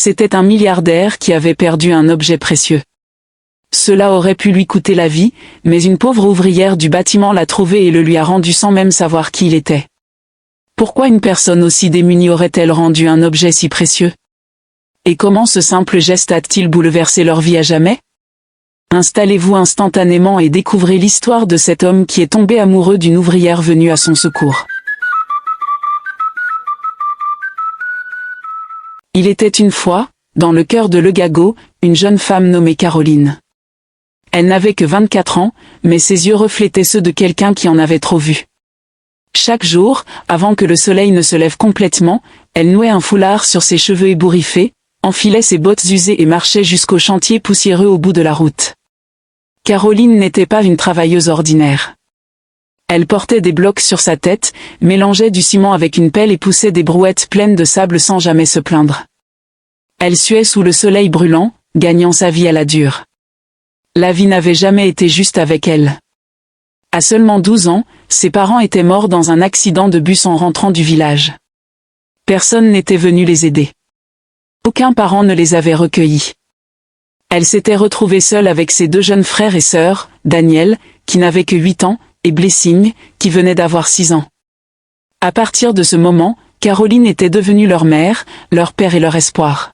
C'était un milliardaire qui avait perdu un objet précieux. Cela aurait pu lui coûter la vie, mais une pauvre ouvrière du bâtiment l'a trouvé et le lui a rendu sans même savoir qui il était. Pourquoi une personne aussi démunie aurait-elle rendu un objet si précieux? Et comment ce simple geste a-t-il bouleversé leur vie à jamais? Installez-vous instantanément et découvrez l'histoire de cet homme qui est tombé amoureux d'une ouvrière venue à son secours. Il était une fois, dans le cœur de Legago, une jeune femme nommée Caroline. Elle n'avait que 24 ans, mais ses yeux reflétaient ceux de quelqu'un qui en avait trop vu. Chaque jour, avant que le soleil ne se lève complètement, elle nouait un foulard sur ses cheveux ébouriffés, enfilait ses bottes usées et marchait jusqu'au chantier poussiéreux au bout de la route. Caroline n'était pas une travailleuse ordinaire. Elle portait des blocs sur sa tête, mélangeait du ciment avec une pelle et poussait des brouettes pleines de sable sans jamais se plaindre. Elle suait sous le soleil brûlant, gagnant sa vie à la dure. La vie n'avait jamais été juste avec elle. À seulement 12 ans, ses parents étaient morts dans un accident de bus en rentrant du village. Personne n'était venu les aider. Aucun parent ne les avait recueillis. Elle s'était retrouvée seule avec ses 2 jeunes frères et sœurs, Daniel, qui n'avait que 8 ans, et Blessing, qui venait d'avoir 6 ans. À partir de ce moment, Caroline était devenue leur mère, leur père et leur espoir.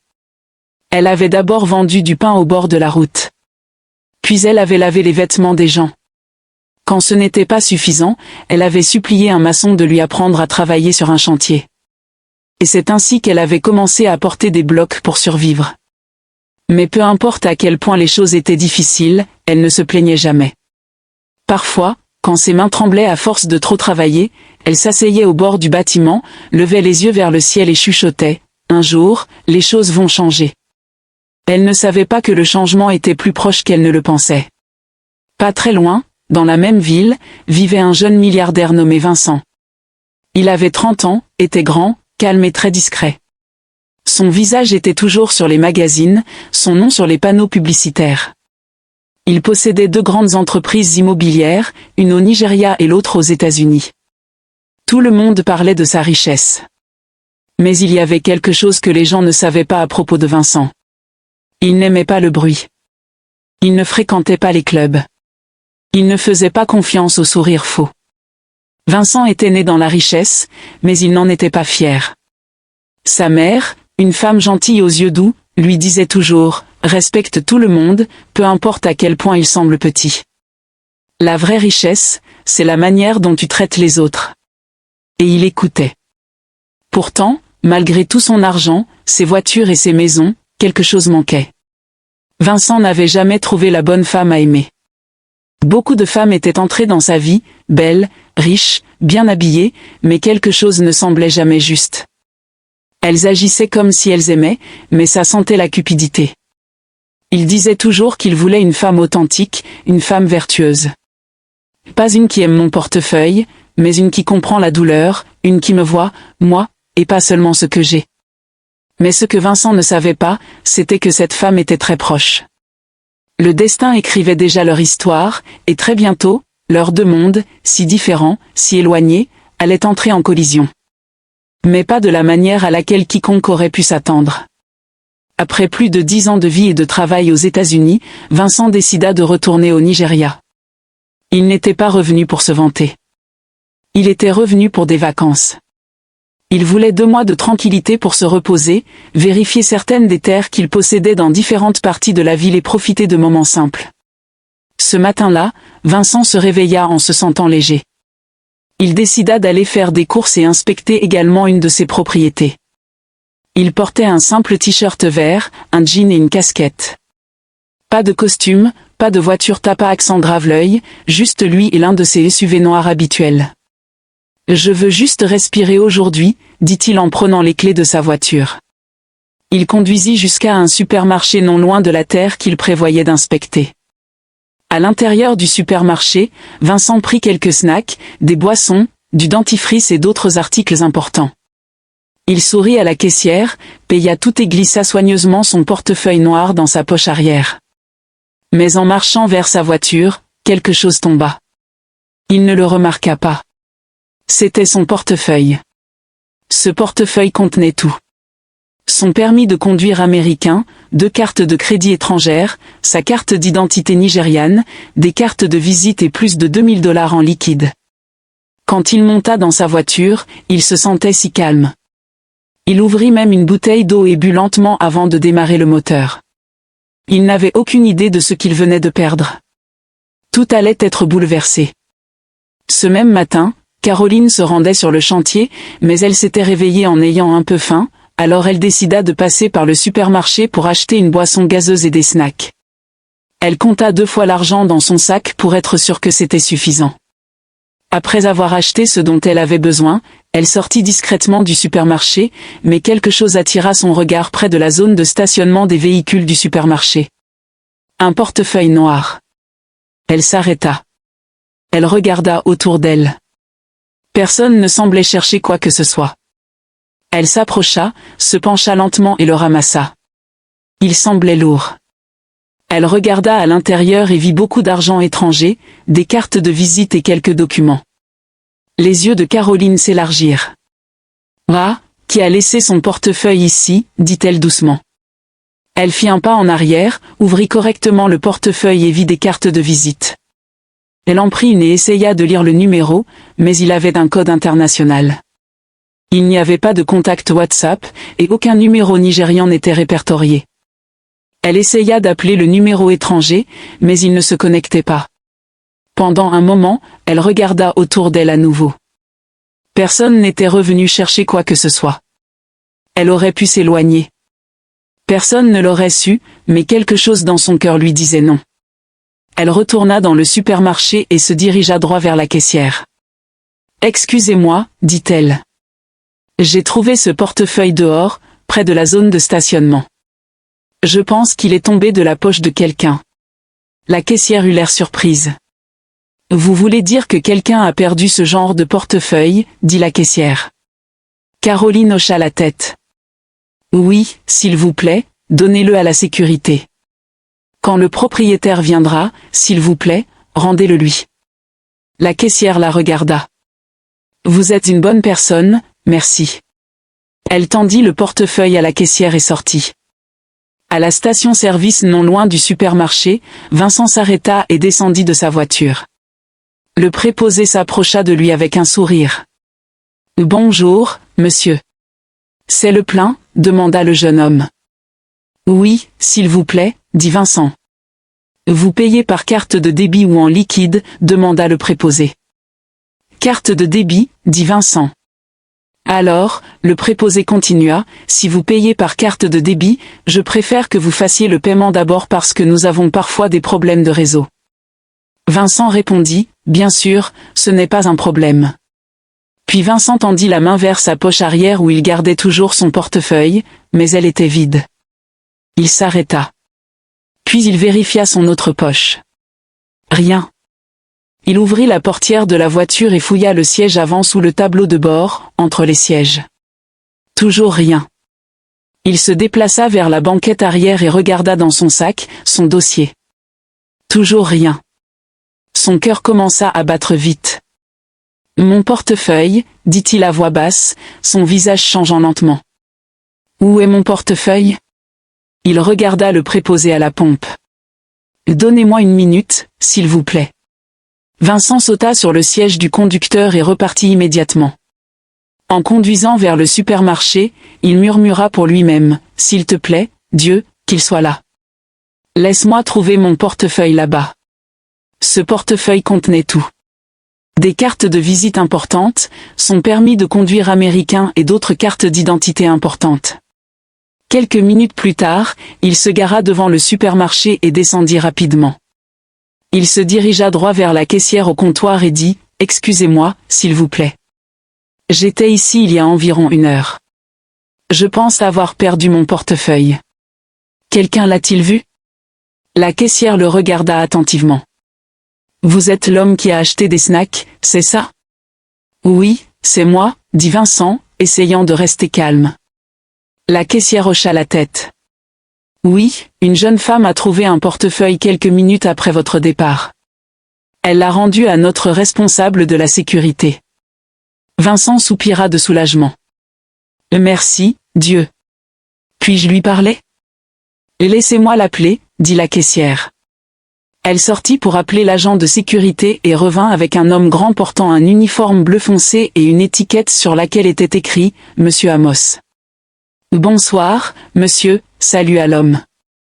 Elle avait d'abord vendu du pain au bord de la route. Puis elle avait lavé les vêtements des gens. Quand ce n'était pas suffisant, elle avait supplié un maçon de lui apprendre à travailler sur un chantier. Et c'est ainsi qu'elle avait commencé à porter des blocs pour survivre. Mais peu importe à quel point les choses étaient difficiles, elle ne se plaignait jamais. Parfois, quand ses mains tremblaient à force de trop travailler, elle s'asseyait au bord du bâtiment, levait les yeux vers le ciel et chuchotait « Un jour, les choses vont changer ». Elle ne savait pas que le changement était plus proche qu'elle ne le pensait. Pas très loin, dans la même ville, vivait un jeune milliardaire nommé Vincent. Il avait 30 ans, était grand, calme et très discret. Son visage était toujours sur les magazines, son nom sur les panneaux publicitaires. Il possédait 2 grandes entreprises immobilières, une au Nigeria et l'autre aux États-Unis. Tout le monde parlait de sa richesse. Mais il y avait quelque chose que les gens ne savaient pas à propos de Vincent. Il n'aimait pas le bruit. Il ne fréquentait pas les clubs. Il ne faisait pas confiance aux sourires faux. Vincent était né dans la richesse, mais il n'en était pas fier. Sa mère, une femme gentille aux yeux doux, lui disait toujours « Respecte tout le monde, peu importe à quel point il semble petit. La vraie richesse, c'est la manière dont tu traites les autres. » Et il écoutait. Pourtant, malgré tout son argent, ses voitures et ses maisons, quelque chose manquait. Vincent n'avait jamais trouvé la bonne femme à aimer. Beaucoup de femmes étaient entrées dans sa vie, belles, riches, bien habillées, mais quelque chose ne semblait jamais juste. Elles agissaient comme si elles aimaient, mais ça sentait la cupidité. Il disait toujours qu'il voulait une femme authentique, une femme vertueuse. Pas une qui aime mon portefeuille, mais une qui comprend la douleur, une qui me voit, moi, et pas seulement ce que j'ai. Mais ce que Vincent ne savait pas, c'était que cette femme était très proche. Le destin écrivait déjà leur histoire, et très bientôt, leurs 2 mondes, si différents, si éloignés, allaient entrer en collision. Mais pas de la manière à laquelle quiconque aurait pu s'attendre. Après plus de 10 ans de vie et de travail aux États-Unis, Vincent décida de retourner au Nigeria. Il n'était pas revenu pour se vanter. Il était revenu pour des vacances. Il voulait 2 mois de tranquillité pour se reposer, vérifier certaines des terres qu'il possédait dans différentes parties de la ville et profiter de moments simples. Ce matin-là, Vincent se réveilla en se sentant léger. Il décida d'aller faire des courses et inspecter également une de ses propriétés. Il portait un simple t-shirt vert, un jean et une casquette. Pas de costume, pas de voiture tape à accent grave-l'œil, juste lui et l'un de ses SUV noirs habituels. « Je veux juste respirer aujourd'hui », dit-il en prenant les clés de sa voiture. Il conduisit jusqu'à un supermarché non loin de la terre qu'il prévoyait d'inspecter. À l'intérieur du supermarché, Vincent prit quelques snacks, des boissons, du dentifrice et d'autres articles importants. Il sourit à la caissière, paya tout et glissa soigneusement son portefeuille noir dans sa poche arrière. Mais en marchant vers sa voiture, quelque chose tomba. Il ne le remarqua pas. C'était son portefeuille. Ce portefeuille contenait tout. son permis de conduire américain, 2 cartes de crédit étrangères, sa carte d'identité nigériane, des cartes de visite et plus de 2000 $ en liquide. Quand il monta dans sa voiture, il se sentait si calme. Il ouvrit même une bouteille d'eau et but lentement avant de démarrer le moteur. Il n'avait aucune idée de ce qu'il venait de perdre. Tout allait être bouleversé. Ce même matin, Caroline se rendait sur le chantier, mais elle s'était réveillée en ayant un peu faim, alors elle décida de passer par le supermarché pour acheter une boisson gazeuse et des snacks. Elle compta 2 fois l'argent dans son sac pour être sûre que c'était suffisant. Après avoir acheté ce dont elle avait besoin, elle sortit discrètement du supermarché, mais quelque chose attira son regard près de la zone de stationnement des véhicules du supermarché. Un portefeuille noir. Elle s'arrêta. Elle regarda autour d'elle. Personne ne semblait chercher quoi que ce soit. Elle s'approcha, se pencha lentement et le ramassa. Il semblait lourd. Elle regarda à l'intérieur et vit beaucoup d'argent étranger, des cartes de visite et quelques documents. Les yeux de Caroline s'élargirent. « Ah, qui a laissé son portefeuille ici ?» dit-elle doucement. Elle fit un pas en arrière, ouvrit correctement le portefeuille et vit des cartes de visite. Elle en prit une et essaya de lire le numéro, mais il avait un code international. Il n'y avait pas de contact WhatsApp, et aucun numéro nigérian n'était répertorié. Elle essaya d'appeler le numéro étranger, mais il ne se connectait pas. Pendant un moment, elle regarda autour d'elle à nouveau. Personne n'était revenu chercher quoi que ce soit. Elle aurait pu s'éloigner. Personne ne l'aurait su, mais quelque chose dans son cœur lui disait non. Elle retourna dans le supermarché et se dirigea droit vers la caissière. « Excusez-moi, dit-elle. J'ai trouvé ce portefeuille dehors, près de la zone de stationnement. Je pense qu'il est tombé de la poche de quelqu'un. » La caissière eut l'air surprise. « Vous voulez dire que quelqu'un a perdu ce genre de portefeuille ?» dit la caissière. Caroline hocha la tête. « Oui, s'il vous plaît, donnez-le à la sécurité. Quand le propriétaire viendra, s'il vous plaît, rendez-le lui. » La caissière la regarda. « Vous êtes une bonne personne, merci. » Elle tendit le portefeuille à la caissière et sortit. À la station-service non loin du supermarché, Vincent s'arrêta et descendit de sa voiture. Le préposé s'approcha de lui avec un sourire. « Bonjour, monsieur. »« C'est le plein ?» demanda le jeune homme. « Oui, s'il vous plaît, » dit Vincent. « Vous payez par carte de débit ou en liquide ?» demanda le préposé. « Carte de débit » dit Vincent. Alors, le préposé continua, « Si vous payez par carte de débit, je préfère que vous fassiez le paiement d'abord parce que nous avons parfois des problèmes de réseau. » Vincent répondit, « Bien sûr, ce n'est pas un problème. » Puis Vincent tendit la main vers sa poche arrière où il gardait toujours son portefeuille, mais elle était vide. Il s'arrêta. Puis il vérifia son autre poche. Rien. Il ouvrit la portière de la voiture et fouilla le siège avant sous le tableau de bord, entre les sièges. Toujours rien. Il se déplaça vers la banquette arrière et regarda dans son sac, son dossier. Toujours rien. Son cœur commença à battre vite. « Mon portefeuille » dit-il à voix basse, son visage changeant lentement. « Où est mon portefeuille ?» Il regarda le préposé à la pompe. « Donnez-moi une minute, s'il vous plaît. » Vincent sauta sur le siège du conducteur et repartit immédiatement. En conduisant vers le supermarché, il murmura pour lui-même, « S'il te plaît, Dieu, qu'il soit là. Laisse-moi trouver mon portefeuille là-bas. » Ce portefeuille contenait tout. Des cartes de visite importantes, son permis de conduire américain et d'autres cartes d'identité importantes. Quelques minutes plus tard, il se gara devant le supermarché et descendit rapidement. Il se dirigea droit vers la caissière au comptoir et dit « Excusez-moi, s'il vous plaît. J'étais ici il y a environ 1 heure. Je pense avoir perdu mon portefeuille. Quelqu'un l'a-t-il vu ?» La caissière le regarda attentivement. « Vous êtes l'homme qui a acheté des snacks, c'est ça ?»« Oui, c'est moi, » dit Vincent, essayant de rester calme. La caissière hocha la tête. « Oui, une jeune femme a trouvé un portefeuille quelques minutes après votre départ. Elle l'a rendu à notre responsable de la sécurité. » Vincent soupira de soulagement. « Merci, Dieu. Puis-je lui parler? Laissez-moi l'appeler, dit la caissière. Elle sortit pour appeler l'agent de sécurité et revint avec un homme grand portant un uniforme bleu foncé et une étiquette sur laquelle était écrit « Monsieur Amos ». « Bonsoir, monsieur », salua l'homme.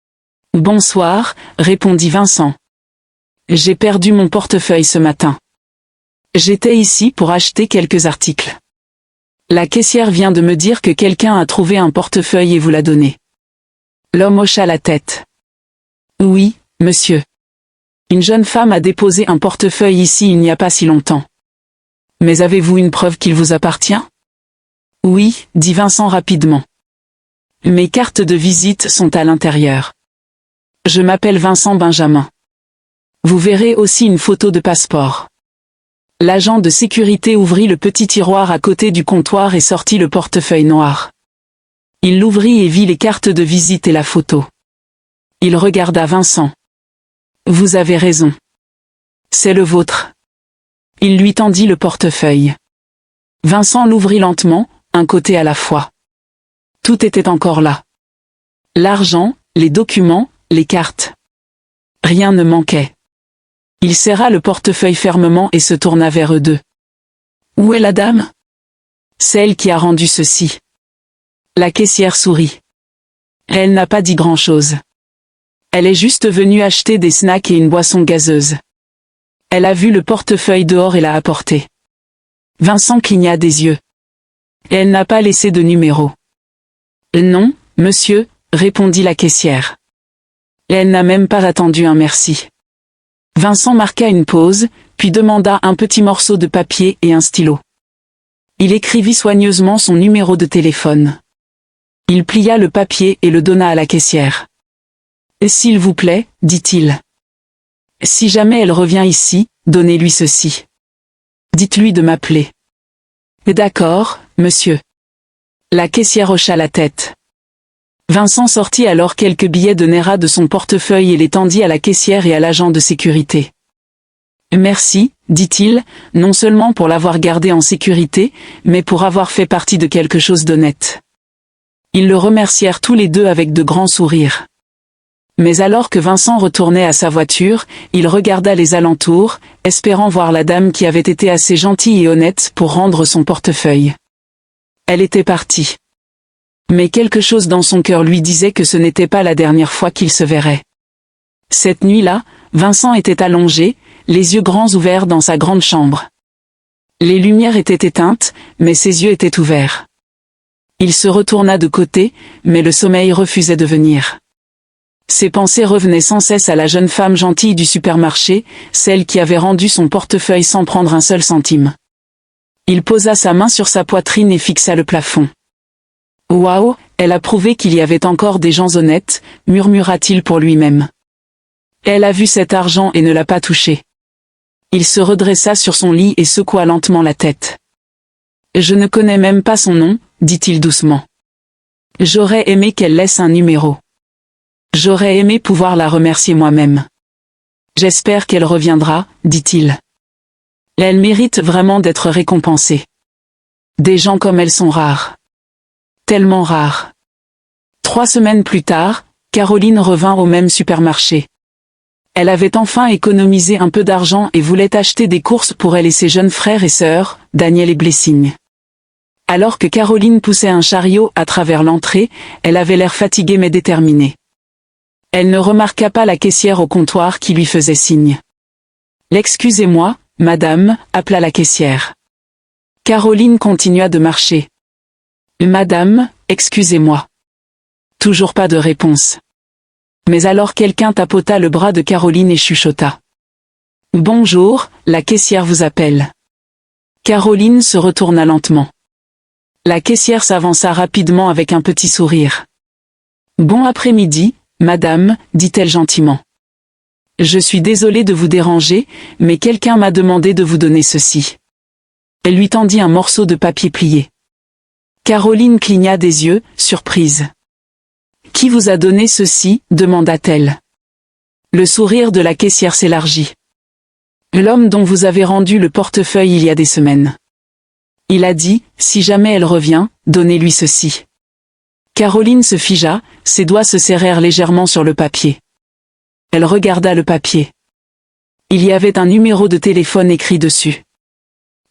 « Bonsoir », répondit Vincent. « J'ai perdu mon portefeuille ce matin. J'étais ici pour acheter quelques articles. La caissière vient de me dire que quelqu'un a trouvé un portefeuille et vous l'a donné. » L'homme hocha la tête. « Oui, monsieur. Une jeune femme a déposé un portefeuille ici il n'y a pas si longtemps. Mais avez-vous une preuve qu'il vous appartient? » Oui, dit Vincent rapidement. Mes cartes de visite sont à l'intérieur. Je m'appelle Vincent Benjamin. Vous verrez aussi une photo de passeport. L'agent de sécurité ouvrit le petit tiroir à côté du comptoir et sortit le portefeuille noir. Il l'ouvrit et vit les cartes de visite et la photo. Il regarda Vincent. Vous avez raison. C'est le vôtre. Il lui tendit le portefeuille. Vincent l'ouvrit lentement, un côté à la fois. Tout était encore là. L'argent, les documents, les cartes. Rien ne manquait. Il serra le portefeuille fermement et se tourna vers eux deux. Où est la dame? Celle qui a rendu ceci. La caissière sourit. Elle n'a pas dit grand-chose. Elle est juste venue acheter des snacks et une boisson gazeuse. Elle a vu le portefeuille dehors et l'a apporté. Vincent cligna des yeux. Elle n'a pas laissé de numéro. Non, monsieur, répondit la caissière. Elle n'a même pas attendu un merci. Vincent marqua une pause, puis demanda un petit morceau de papier et un stylo. Il écrivit soigneusement son numéro de téléphone. Il plia le papier et le donna à la caissière. « S'il vous plaît, dit-il. Si jamais elle revient ici, donnez-lui ceci. Dites-lui de m'appeler. » D'accord, monsieur. La caissière hocha la tête. Vincent sortit alors quelques billets de Naira de son portefeuille et les tendit à la caissière et à l'agent de sécurité. « Merci, dit-il, non seulement pour l'avoir gardé en sécurité, mais pour avoir fait partie de quelque chose d'honnête. » Ils le remercièrent tous les deux avec de grands sourires. Mais alors que Vincent retournait à sa voiture, il regarda les alentours, espérant voir la dame qui avait été assez gentille et honnête pour rendre son portefeuille. Elle était partie. Mais quelque chose dans son cœur lui disait que ce n'était pas la dernière fois qu'il se verrait. Cette nuit-là, Vincent était allongé, les yeux grands ouverts dans sa grande chambre. Les lumières étaient éteintes, mais ses yeux étaient ouverts. Il se retourna de côté, mais le sommeil refusait de venir. Ses pensées revenaient sans cesse à la jeune femme gentille du supermarché, celle qui avait rendu son portefeuille sans prendre un seul centime. Il posa sa main sur sa poitrine et fixa le plafond. « Waouh, elle a prouvé qu'il y avait encore des gens honnêtes, murmura-t-il pour lui-même. Elle a vu cet argent et ne l'a pas touché. » Il se redressa sur son lit et secoua lentement la tête. « Je ne connais même pas son nom, dit-il doucement. J'aurais aimé qu'elle laisse un numéro. J'aurais aimé pouvoir la remercier moi-même. J'espère qu'elle reviendra, dit-il. Elle mérite vraiment d'être récompensée. Des gens comme elle sont rares. Tellement rares. 3 semaines plus tard, Caroline revint au même supermarché. Elle avait enfin économisé un peu d'argent et voulait acheter des courses pour elle et ses jeunes frères et sœurs, Daniel et Blessing. Alors que Caroline poussait un chariot à travers l'entrée, elle avait l'air fatiguée mais déterminée. Elle ne remarqua pas la caissière au comptoir qui lui faisait signe. « Excusez-moi, madame », appela la caissière. Caroline continua de marcher. « Madame, excusez-moi. » Toujours pas de réponse. Mais alors quelqu'un tapota le bras de Caroline et chuchota. « Bonjour, la caissière vous appelle. » Caroline se retourna lentement. La caissière s'avança rapidement avec un petit sourire. « Bon après-midi, madame, dit-elle gentiment. Je suis désolée de vous déranger, mais quelqu'un m'a demandé de vous donner ceci. » Elle lui tendit un morceau de papier plié. Caroline cligna des yeux, surprise. « Qui vous a donné ceci ?» demanda-t-elle. Le sourire de la caissière s'élargit. « L'homme dont vous avez rendu le portefeuille il y a des semaines. Il a dit, si jamais elle revient, donnez-lui ceci. » Caroline se figea, ses doigts se serrèrent légèrement sur le papier. Elle regarda le papier. Il y avait un numéro de téléphone écrit dessus.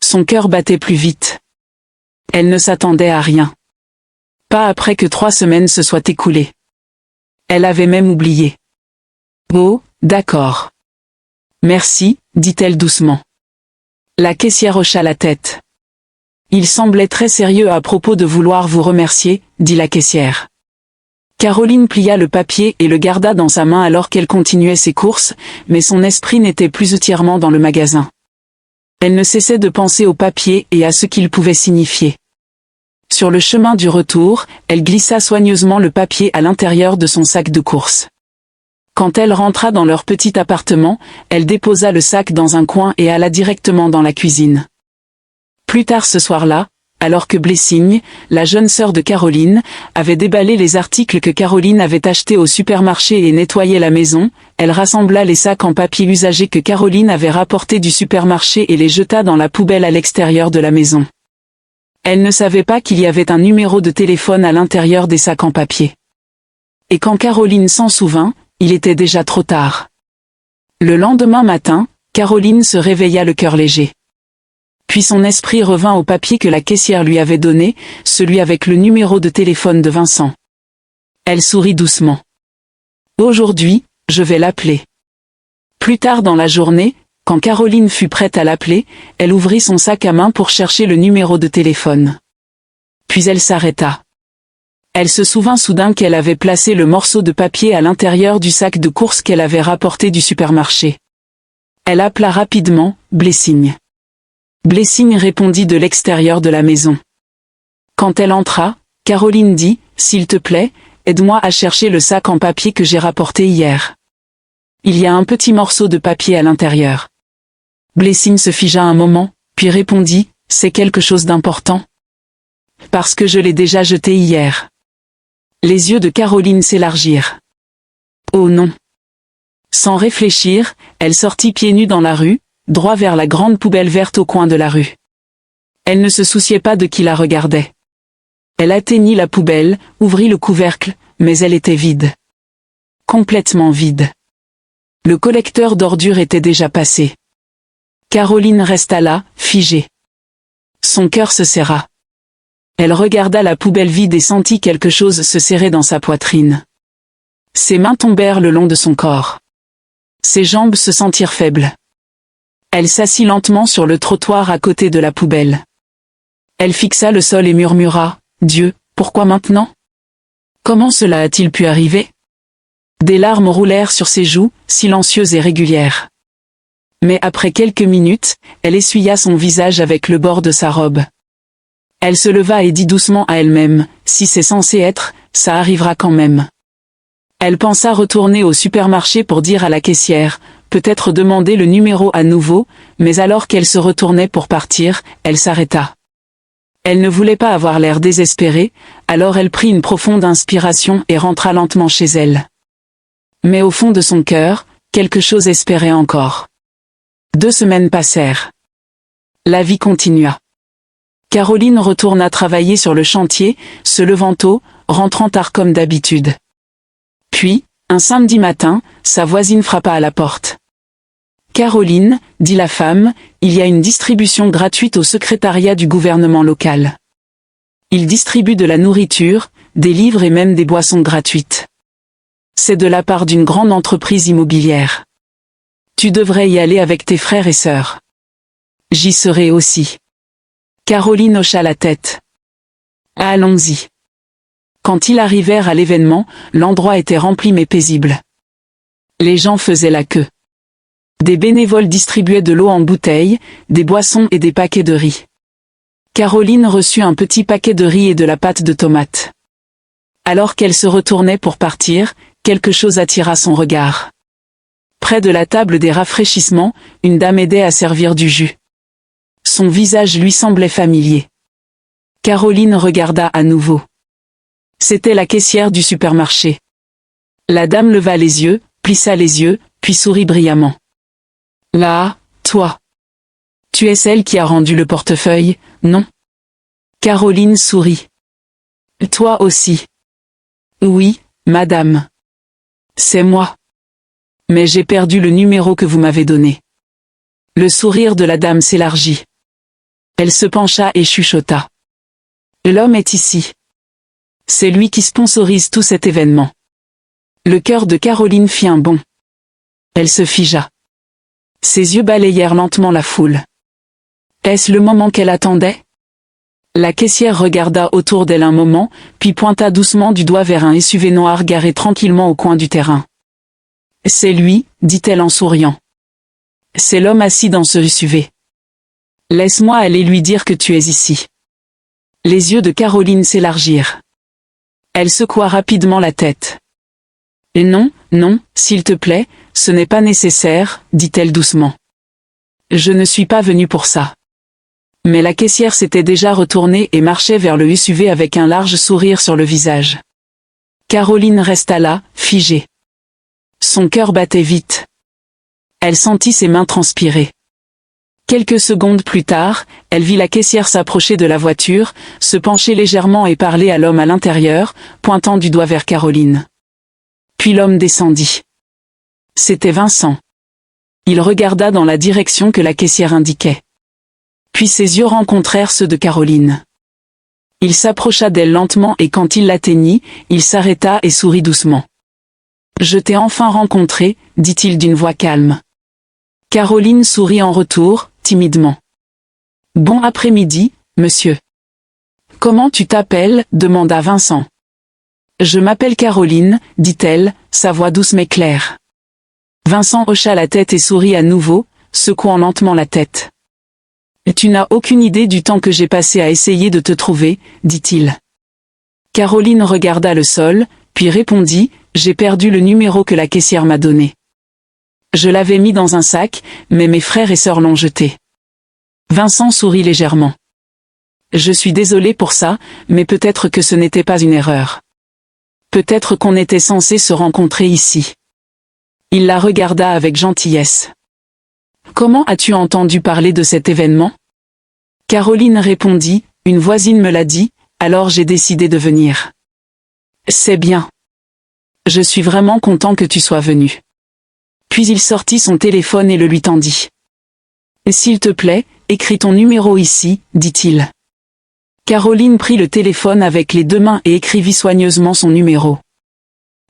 Son cœur battait plus vite. Elle ne s'attendait à rien. Pas après que 3 semaines se soient écoulées. Elle avait même oublié. Oh, d'accord. Merci, dit-elle doucement. La caissière hocha la tête. Il semblait très sérieux à propos de vouloir vous remercier, dit la caissière. Caroline plia le papier et le garda dans sa main alors qu'elle continuait ses courses, mais son esprit n'était plus entièrement dans le magasin. Elle ne cessait de penser au papier et à ce qu'il pouvait signifier. Sur le chemin du retour, elle glissa soigneusement le papier à l'intérieur de son sac de courses. Quand elle rentra dans leur petit appartement, elle déposa le sac dans un coin et alla directement dans la cuisine. Plus tard ce soir-là, alors que Blessing, la jeune sœur de Caroline, avait déballé les articles que Caroline avait achetés au supermarché et nettoyé la maison, elle rassembla les sacs en papier usagé que Caroline avait rapportés du supermarché et les jeta dans la poubelle à l'extérieur de la maison. Elle ne savait pas qu'il y avait un numéro de téléphone à l'intérieur des sacs en papier. Et quand Caroline s'en souvint, il était déjà trop tard. Le lendemain matin, Caroline se réveilla le cœur léger. Puis son esprit revint au papier que la caissière lui avait donné, celui avec le numéro de téléphone de Vincent. Elle sourit doucement. Aujourd'hui, je vais l'appeler. Plus tard dans la journée, quand Caroline fut prête à l'appeler, elle ouvrit son sac à main pour chercher le numéro de téléphone. Puis elle s'arrêta. Elle se souvint soudain qu'elle avait placé le morceau de papier à l'intérieur du sac de courses qu'elle avait rapporté du supermarché. Elle appela rapidement, Blessing. Blessing répondit de l'extérieur de la maison. Quand elle entra, Caroline dit, « S'il te plaît, aide-moi à chercher le sac en papier que j'ai rapporté hier. Il y a un petit morceau de papier à l'intérieur. » Blessing se figea un moment, puis répondit, « C'est quelque chose d'important. » « Parce que je l'ai déjà jeté hier. » Les yeux de Caroline s'élargirent. « Oh non !» Sans réfléchir, elle sortit pieds nus dans la rue, droit vers la grande poubelle verte au coin de la rue. Elle ne se souciait pas de qui la regardait. Elle atteignit la poubelle, ouvrit le couvercle, mais elle était vide. Complètement vide. Le collecteur d'ordures était déjà passé. Caroline resta là, figée. Son cœur se serra. Elle regarda la poubelle vide et sentit quelque chose se serrer dans sa poitrine. Ses mains tombèrent le long de son corps. Ses jambes se sentirent faibles. Elle s'assit lentement sur le trottoir à côté de la poubelle. Elle fixa le sol et murmura, « Dieu, pourquoi maintenant? Comment cela a-t-il pu arriver ?» Des larmes roulèrent sur ses joues, silencieuses et régulières. Mais après quelques minutes, elle essuya son visage avec le bord de sa robe. Elle se leva et dit doucement à elle-même, « Si c'est censé être, ça arrivera quand même. » Elle pensa retourner au supermarché pour dire à la caissière, peut-être demander le numéro à nouveau, mais alors qu'elle se retournait pour partir, elle s'arrêta. Elle ne voulait pas avoir l'air désespérée, alors elle prit une profonde inspiration et rentra lentement chez elle. Mais au fond de son cœur, quelque chose espérait encore. 2 semaines passèrent. La vie continua. Caroline retourna travailler sur le chantier, se levant tôt, rentrant tard comme d'habitude. Puis, un samedi matin, sa voisine frappa à la porte. « Caroline, dit la femme, il y a une distribution gratuite au secrétariat du gouvernement local. Il distribue de la nourriture, des livres et même des boissons gratuites. C'est de la part d'une grande entreprise immobilière. Tu devrais y aller avec tes frères et sœurs. J'y serai aussi. » Caroline hocha la tête. « Allons-y. » Quand ils arrivèrent à l'événement, l'endroit était rempli mais paisible. Les gens faisaient la queue. Des bénévoles distribuaient de l'eau en bouteille, des boissons et des paquets de riz. Caroline reçut un petit paquet de riz et de la pâte de tomate. Alors qu'elle se retournait pour partir, quelque chose attira son regard. Près de la table des rafraîchissements, une dame aidait à servir du jus. Son visage lui semblait familier. Caroline regarda à nouveau. C'était la caissière du supermarché. La dame leva les yeux, plissa les yeux, puis sourit brillamment. « Là, toi. Tu es celle qui a rendu le portefeuille, non ?» Caroline sourit. « Toi aussi. Oui, madame. C'est moi. Mais j'ai perdu le numéro que vous m'avez donné. Le sourire de la dame s'élargit. Elle se pencha et chuchota. L'homme est ici. C'est lui qui sponsorise tout cet événement. Le cœur de Caroline fit un bond. Elle se figea. Ses yeux balayèrent lentement la foule. Est-ce le moment qu'elle attendait? La caissière regarda autour d'elle un moment, puis pointa doucement du doigt vers un SUV noir garé tranquillement au coin du terrain. C'est lui, dit-elle en souriant. C'est l'homme assis dans ce SUV. Laisse-moi aller lui dire que tu es ici. Les yeux de Caroline s'élargirent. Elle secoua rapidement la tête. Non, non, s'il te plaît, ce n'est pas nécessaire, dit-elle doucement. Je ne suis pas venue pour ça. Mais la caissière s'était déjà retournée et marchait vers le SUV avec un large sourire sur le visage. Caroline resta là, figée. Son cœur battait vite. Elle sentit ses mains transpirer. Quelques secondes plus tard, elle vit la caissière s'approcher de la voiture, se pencher légèrement et parler à l'homme à l'intérieur, pointant du doigt vers Caroline. Puis l'homme descendit. C'était Vincent. Il regarda dans la direction que la caissière indiquait. Puis ses yeux rencontrèrent ceux de Caroline. Il s'approcha d'elle lentement et quand il l'atteignit, il s'arrêta et sourit doucement. « Je t'ai enfin rencontré, dit-il d'une voix calme. Caroline sourit en retour, timidement. « Bon après-midi, monsieur. »« Comment tu t'appelles » demanda Vincent. « Je m'appelle Caroline, » dit-elle, sa voix douce mais claire. Vincent hocha la tête et sourit à nouveau, secouant lentement la tête. « Tu n'as aucune idée du temps que j'ai passé à essayer de te trouver, » dit-il. Caroline regarda le sol, puis répondit « J'ai perdu le numéro que la caissière m'a donné. Je l'avais mis dans un sac, mais mes frères et sœurs l'ont jeté. » Vincent sourit légèrement. « Je suis désolé pour ça, mais peut-être que ce n'était pas une erreur. Peut-être qu'on était censé se rencontrer ici. » Il la regarda avec gentillesse. « Comment as-tu entendu parler de cet événement ?» Caroline répondit, « Une voisine me l'a dit, alors j'ai décidé de venir. »« C'est bien. Je suis vraiment content que tu sois venu. » Puis il sortit son téléphone et le lui tendit. « S'il te plaît, écris ton numéro ici, » dit-il. Caroline prit le téléphone avec les deux mains et écrivit soigneusement son numéro.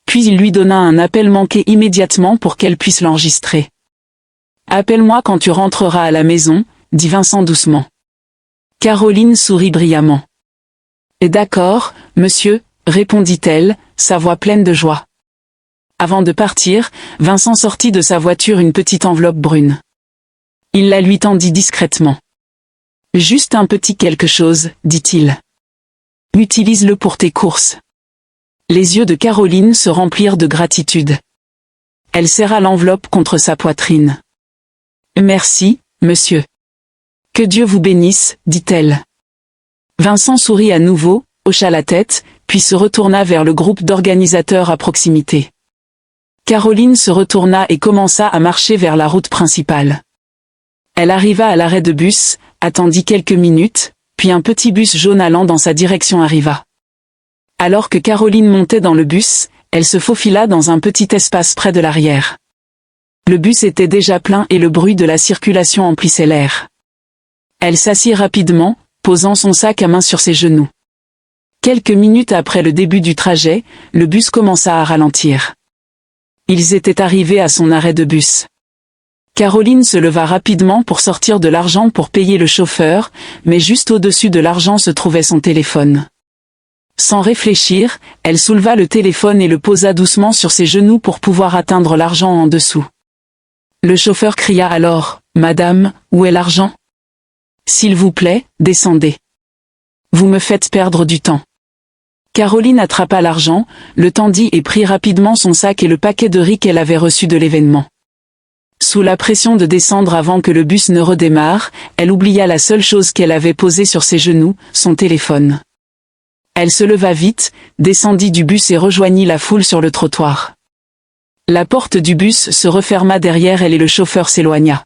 Puis il lui donna un appel manqué immédiatement pour qu'elle puisse l'enregistrer. « Appelle-moi quand tu rentreras à la maison, » dit Vincent doucement. Caroline sourit brillamment. « D'accord, monsieur, » répondit-elle, sa voix pleine de joie. Avant de partir, Vincent sortit de sa voiture une petite enveloppe brune. Il la lui tendit discrètement. « Juste un petit quelque chose, » dit-il. « Utilise-le pour tes courses. » Les yeux de Caroline se remplirent de gratitude. Elle serra l'enveloppe contre sa poitrine. « Merci, monsieur. »« Que Dieu vous bénisse, » dit-elle. Vincent sourit à nouveau, hocha la tête, puis se retourna vers le groupe d'organisateurs à proximité. Caroline se retourna et commença à marcher vers la route principale. Elle arriva à l'arrêt de bus, attendit quelques minutes, puis un petit bus jaune allant dans sa direction arriva. Alors que Caroline montait dans le bus, elle se faufila dans un petit espace près de l'arrière. Le bus était déjà plein et le bruit de la circulation emplissait l'air. Elle s'assit rapidement, posant son sac à main sur ses genoux. Quelques minutes après le début du trajet, le bus commença à ralentir. Ils étaient arrivés à son arrêt de bus. Caroline se leva rapidement pour sortir de l'argent pour payer le chauffeur, mais juste au-dessus de l'argent se trouvait son téléphone. Sans réfléchir, elle souleva le téléphone et le posa doucement sur ses genoux pour pouvoir atteindre l'argent en dessous. Le chauffeur cria alors, « Madame, où est l'argent ? S'il vous plaît, descendez. Vous me faites perdre du temps. » Caroline attrapa l'argent, le tendit et prit rapidement son sac et le paquet de riz qu'elle avait reçu de l'événement. Sous la pression de descendre avant que le bus ne redémarre, elle oublia la seule chose qu'elle avait posée sur ses genoux, son téléphone. Elle se leva vite, descendit du bus et rejoignit la foule sur le trottoir. La porte du bus se referma derrière elle et le chauffeur s'éloigna.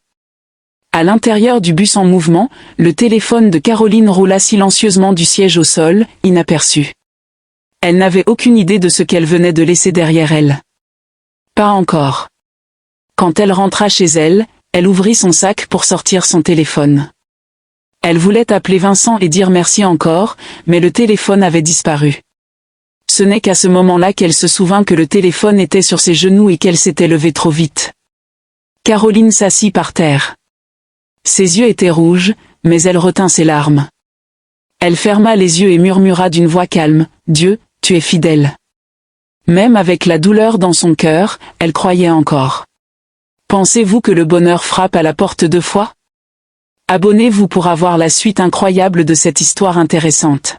À l'intérieur du bus en mouvement, le téléphone de Caroline roula silencieusement du siège au sol, inaperçu. Elle n'avait aucune idée de ce qu'elle venait de laisser derrière elle. Pas encore. Quand elle rentra chez elle, elle ouvrit son sac pour sortir son téléphone. Elle voulait appeler Vincent et dire merci encore, mais le téléphone avait disparu. Ce n'est qu'à ce moment-là qu'elle se souvint que le téléphone était sur ses genoux et qu'elle s'était levée trop vite. Caroline s'assit par terre. Ses yeux étaient rouges, mais elle retint ses larmes. Elle ferma les yeux et murmura d'une voix calme, « Dieu, tu es fidèle. » Même avec la douleur dans son cœur, elle croyait encore. Pensez-vous que le bonheur frappe à la porte 2 fois? Abonnez-vous pour avoir la suite incroyable de cette histoire intéressante.